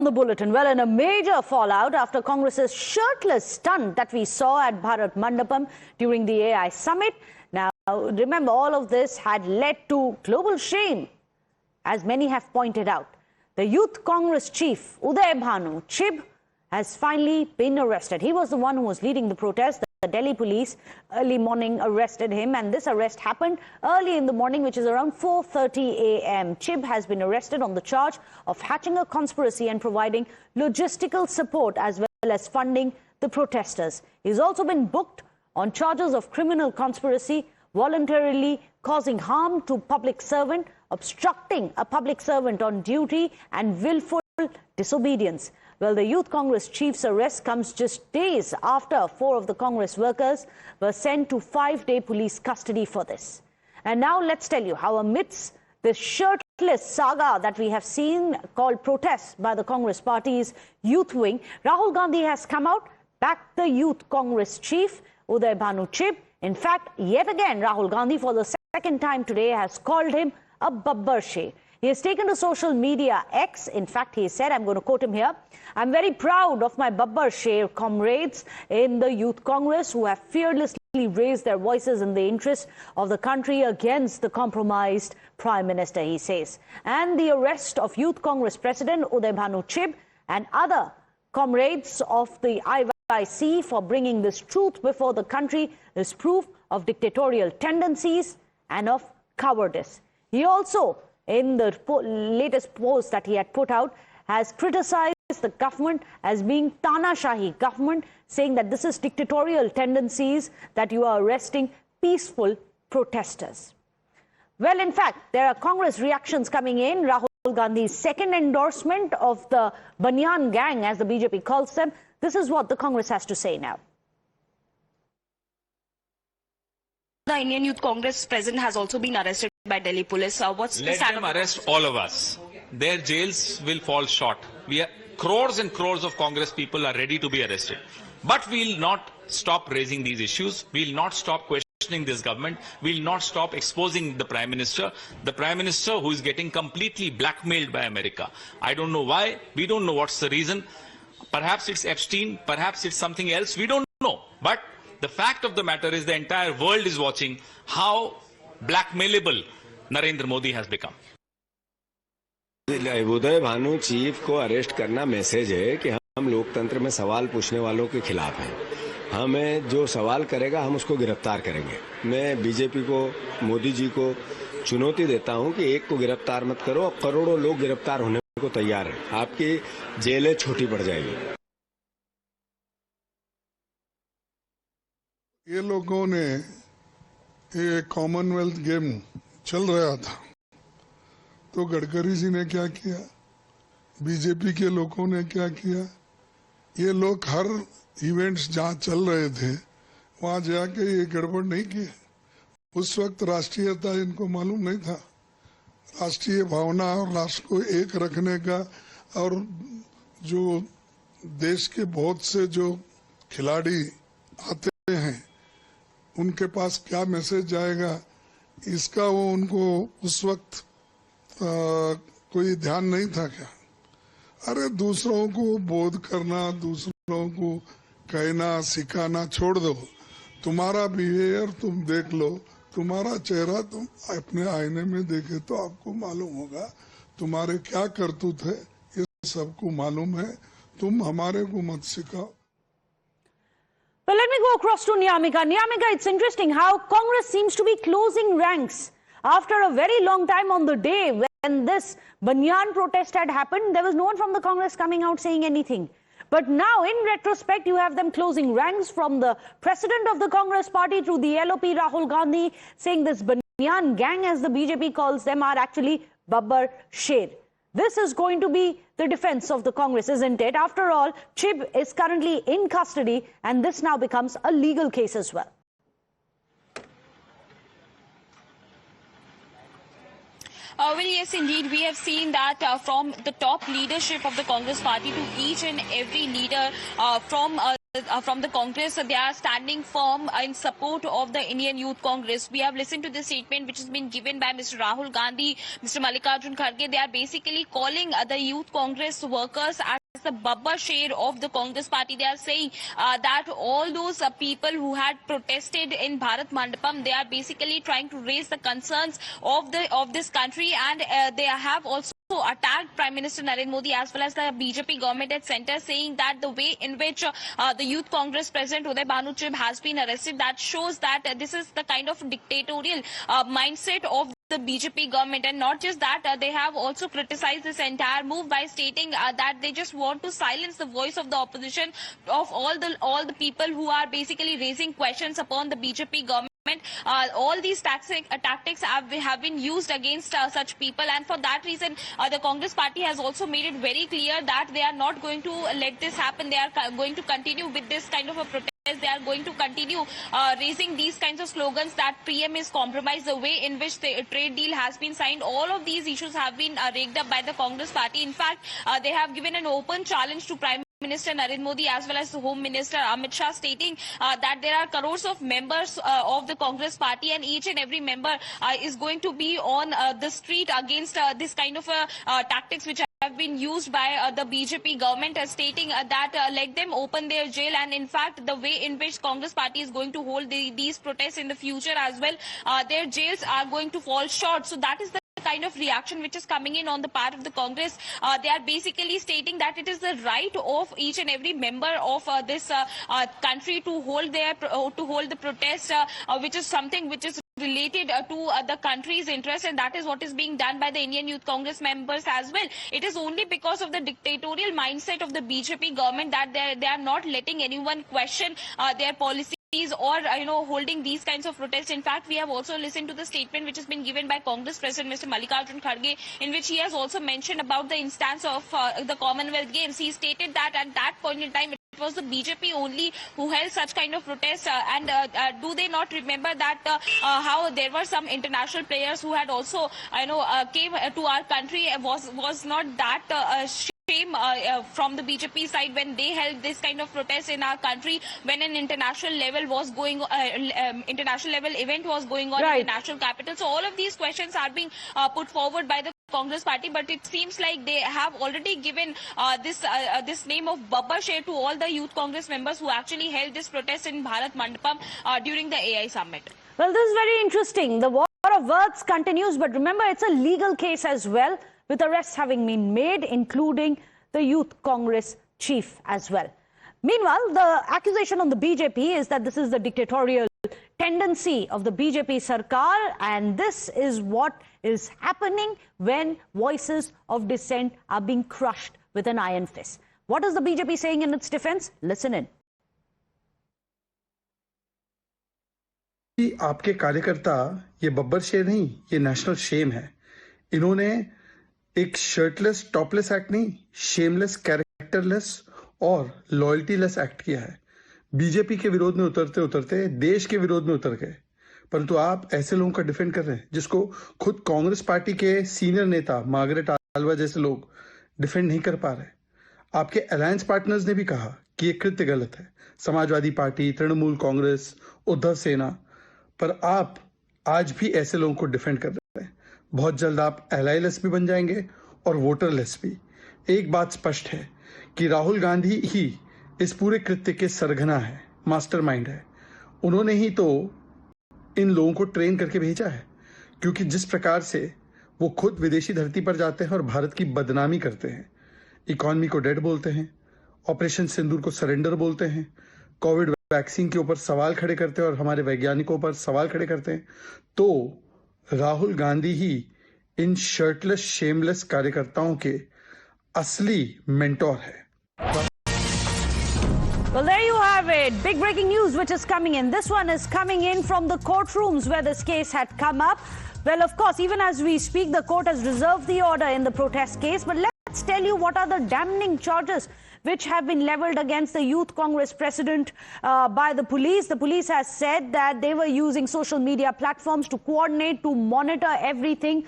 The bulletin. Well, in a major fallout after Congress's shirtless stunt that we saw at Bharat Mandapam during the AI summit. Now, remember, all of this had led to global shame, as many have pointed out. The Youth Congress chief, Uday Bhanu Chib, has finally been arrested. He was the one who was leading the protest. The Delhi police early morning arrested him, and this arrest happened early in the morning, which is around 4:30 a.m. Chib has been arrested on the charge of hatching a conspiracy and providing logistical support as well as funding the protesters. He's also been booked on charges of criminal conspiracy, voluntarily causing harm to public servant, obstructing a public servant on duty, and willful disobedience. Well, the Youth Congress chief's arrest comes just days after 4 of the Congress workers were sent to 5-day police custody for this. And now let's tell you how amidst this shirtless saga that we have seen called protests by the Congress party's youth wing, Rahul Gandhi has come out, backed the Youth Congress chief, Uday Bhanu Chib. In fact, yet again, Rahul Gandhi for the second time today has called him a babbar sher. He has taken to social media X. In fact, he said, I'm going to quote him here, "I'm very proud of my babbar sher comrades in the Youth Congress who have fearlessly raised their voices in the interest of the country against the compromised Prime Minister," he says. And the arrest of Youth Congress President Uday Bhanu Chib and other comrades of the IYC for bringing this truth before the country is proof of dictatorial tendencies and of cowardice. He also, in the latest post that he had put out, has criticized the government as being Tanashahi government, saying that this is dictatorial tendencies that you are arresting peaceful protesters. Well, in fact, there are Congress reactions coming in. Rahul Gandhi's second endorsement of the Banyan Gang, as the BJP calls them. This is what the Congress has to say now. The Indian Youth Congress president has also been arrested by Delhi police. What's the Let them arrest all of us. Their jails will fall short. Crores and crores of Congress people are ready to be arrested. But we will not stop raising these issues. We will not stop questioning this government. We will not stop exposing the Prime Minister. The Prime Minister who is getting completely blackmailed by America. I don't know why. We don't know what's the reason. Perhaps it's Epstein. Perhaps it's something else. We don't know. But the fact of the matter is the entire world is watching how blackmailable Narendra Modi has become. Uday Bhanu chief को arrest करना message है कि हम लोकतंत्र में सवाल पूछने वालों के खिलाफ हैं। हमें जो सवाल करेगा हम उसको गिरफ्तार करेंगे। मैं बीजेपी को, मोदी जी को चुनौती देता हूं कि एक को गिरफ्तार मत करो, अब करोड़ों लोग गिरफ्तार होने को तैयार हैं। आपकी जेलें छोटी पड़ जाएगी। ये लोगों ने ये कॉमनवेल्थ गेम चल रहा था, तो गडकरी जी ने क्या किया, बीजेपी के लोगों ने क्या किया, ये लोग हर इवेंट्स जहां चल रहे थे वहां जाके ये गड़बड़ नहीं किए। उस वक्त राष्ट्रीयता इनको मालूम नहीं था, राष्ट्रीय भावना और राष्ट्र को एक रखने का, और जो देश के बहुत से जो खिलाड़ी आते हैं उनके पास क्या मैसेज जाएगा, इसका वो उनको उस वक्त कोई ध्यान नहीं था क्या। अरे दूसरों को बोध करना, दूसरों को कहना सिखाना छोड़ दो। तुम्हारा बिहेवियर तुम देख लो, तुम्हारा चेहरा तुम अपने आईने में देखे तो आपको मालूम होगा, तुम्हारे क्या करतूत है ये सबको मालूम है। तुम हमारे को मत सिखाओ। Well, let me go across to Nyamika. Nyamika, it's interesting how Congress seems to be closing ranks. After a very long time on the day when this Banyan protest had happened, there was no one from the Congress coming out saying anything. But now, in retrospect, you have them closing ranks, from the president of the Congress party to the LOP Rahul Gandhi, saying this Banyan gang, as the BJP calls them, are actually babbar sher. This is going to be the defense of the Congress, isn't it? After all, Chib is currently in custody, and this now becomes a legal case as well. Well, yes, indeed. We have seen that from the top leadership of the Congress party to each and every leader from from the Congress, they are standing firm in support of the Indian Youth Congress. We have listened to the statement which has been given by Mr. Rahul Gandhi, Mr. Mallikarjun Kharge. They are basically calling the Youth Congress workers as the Babba share of the Congress party. They are saying that all those people who had protested in Bharat Mandapam, they are basically trying to raise the concerns of this country, and they have also attacked Prime Minister Narendra Modi as well as the BJP government at centre, saying that the way in which the Youth Congress President Uday Bhanu Chib has been arrested, that shows that this is the kind of dictatorial mindset of the BJP government. And not just that, they have also criticized this entire move by stating that they just want to silence the voice of the opposition, of all the people who are basically raising questions upon the BJP government. All these tactics have been used against such people, and for that reason the Congress party has also made it very clear that they are not going to let this happen. They are going to continue with this kind of a protest. They are going to continue raising these kinds of slogans that PM is compromised, the way in which the trade deal has been signed. All of these issues have been raked up by the Congress party. In fact, they have given an open challenge to Prime Minister Narendra Modi as well as the Home Minister Amit Shah, stating that there are crores of members of the Congress party, and each and every member is going to be on the street against this kind of tactics which have been used by the BJP government, stating that let them open their jail. And in fact, the way in which Congress party is going to hold these protests in the future as well, their jails are going to fall short. So that is the kind of reaction which is coming in on the part of the Congress. They are basically stating that it is the right of each and every member of this country to hold the protest, which is something which is related to the country's interest, and that is what is being done by the Indian Youth Congress members as well. It is only because of the dictatorial mindset of the BJP government that they are not letting anyone question their policy or holding these kinds of protests. In fact, we have also listened to the statement which has been given by Congress President Mr. Mallikarjun Kharge, in which he has also mentioned about the instance of the Commonwealth Games. He stated that at that point in time it was the BJP only who held such kind of protests, and do they not remember that how there were some international players who had also came to our country? Was not that shame from the BJP side when they held this kind of protest in our country, when an international level was going international level event was going on in the national capital? So all of these questions are being put forward by the Congress party, but it seems like they have already given this name of Babba Share to all the Youth Congress members who actually held this protest in Bharat Mandapam during the AI summit. Well, this is very interesting. The war of words continues, but remember, it's a legal case as well, with arrests having been made, including the Youth Congress chief as well. Meanwhile, the accusation on the BJP is that this is the dictatorial tendency of the BJP Sarkar, and this is what is happening when voices of dissent are being crushed with an iron fist. What is the BJP saying in its defense? Listen in. आपके कार्यकर्ता ये बब्बर शेर नहीं, ये national Shem है. इन्होंने एक shirtless topless act नहीं, शेमलेस कैरेक्टरलेस और लॉयल्टीलेस एक्ट किया है. बीजेपी के विरोध में उतरते उतरते देश के विरोध में उतर गए. परंतु आप ऐसे लोगों का डिफेंड कर रहे हैं जिसको खुद कांग्रेस पार्टी के सीनियर नेता मार्गरेट आल्वा जैसे लोग डिफेंड नहीं कर पा रहे. आपके अलायंस पार्टनर्स ने भी कहा कि ये कृत्य गलत है. समाजवादी पार्टी, तृणमूल कांग्रेस, उद्धव सेना, पर आप आज भी ऐसे लोगों को डिफेंड कर रहे हैं. बहुत जल्द आप एलआईलेस भी बन जाएंगे और वोटरलेस भी. एक बात स्पष्ट है कि राहुल गांधी ही इस पूरे कृत्य के सरगना है, मास्टरमाइंड है. उन्होंने ही तो इन लोगों को ट्रेन करके भेजा है, क्योंकि जिस प्रकार से वो खुद विदेशी धरती पर जाते हैं और भारत की बदनामी करते हैं, इकोनॉमी को डेड बोलते हैं, ऑपरेशन सिंदूर को सरेंडर बोलते हैं, कोविड वैक्सीन के ऊपर सवाल खड़े करते हैं और हमारे वैज्ञानिकों पर सवाल खड़े करते हैं, तो राहुल गांधी ही इन शर्टलेस शेमलेस कार्यकर्ताओं के असली मेंटोर है. Well, there you have it. Big breaking news which is coming in. This one is coming in from the courtrooms where this case had come up. Well, of course, even as we speak, the court has reserved the order in the protest case. But let's tell you what are the damning charges which have been leveled against the Youth Congress president by the police. The police has said that they were using social media platforms to coordinate, to monitor everything,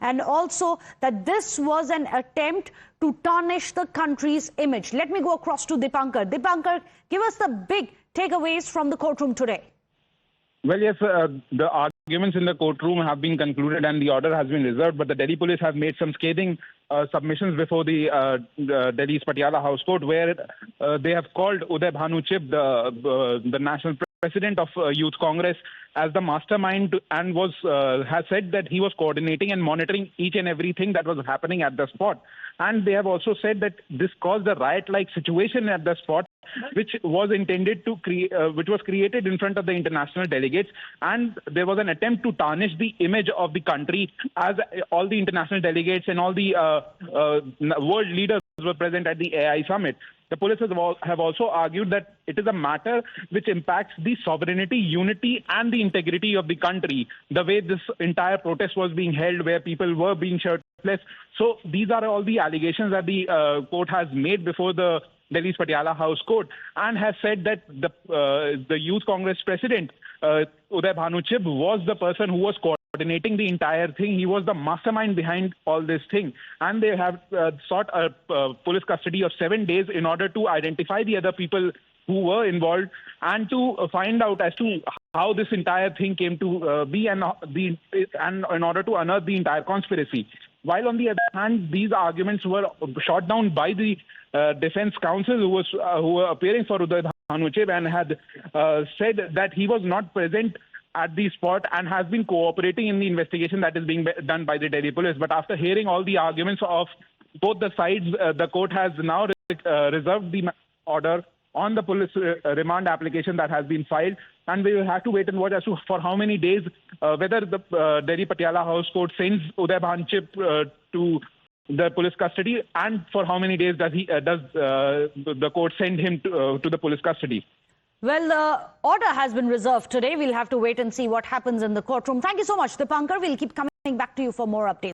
and also that this was an attempt to tarnish the country's image. Let me go across to Dipankar. Dipankar, give us the big takeaways from the courtroom today. Well, yes, the arguments in the courtroom have been concluded and the order has been reserved, but the Delhi police have made some scathing submissions before the Delhi's Patiala House Court, where they have called Uday Bhanu Chib, the National President of Youth Congress, as the mastermind, and has said that he was coordinating and monitoring each and everything that was happening at the spot. And they have also said that this caused a riot-like situation at the spot, which was intended to which was created in front of the international delegates, and there was an attempt to tarnish the image of the country, as all the international delegates and all the world leaders were present at the AI summit. The police have also argued that it is a matter which impacts the sovereignty, unity, and the integrity of the country, the way this entire protest was being held, where people were being shirtless. So these are all the allegations that the court has made before the Delhi's Patiala House Court, and has said that the Youth Congress president, Uday Bhanu Chib, was the person who was coordinating the entire thing. He was the mastermind behind all this thing. And they have sought a police custody of 7 days in order to identify the other people who were involved and to find out as to how this entire thing came to be, and in order to unearth the entire conspiracy. While on the other hand, these arguments were shot down by the defense counsel who were appearing for Uday Bhanu Chib, and had said that he was not present at the spot and has been cooperating in the investigation that is being done by the Delhi police. But after hearing all the arguments of both the sides, the court has now reserved the order on the police remand application that has been filed, and we will have to wait and watch as to for how many days, whether the Delhi Patiala House Court sends Uday Bhanu Chib to the police custody, and for how many days does the court send him to the police custody. Well, the order has been reserved today. We'll have to wait and see what happens in the courtroom. Thank you so much, Dipankar. We'll keep coming back to you for more updates.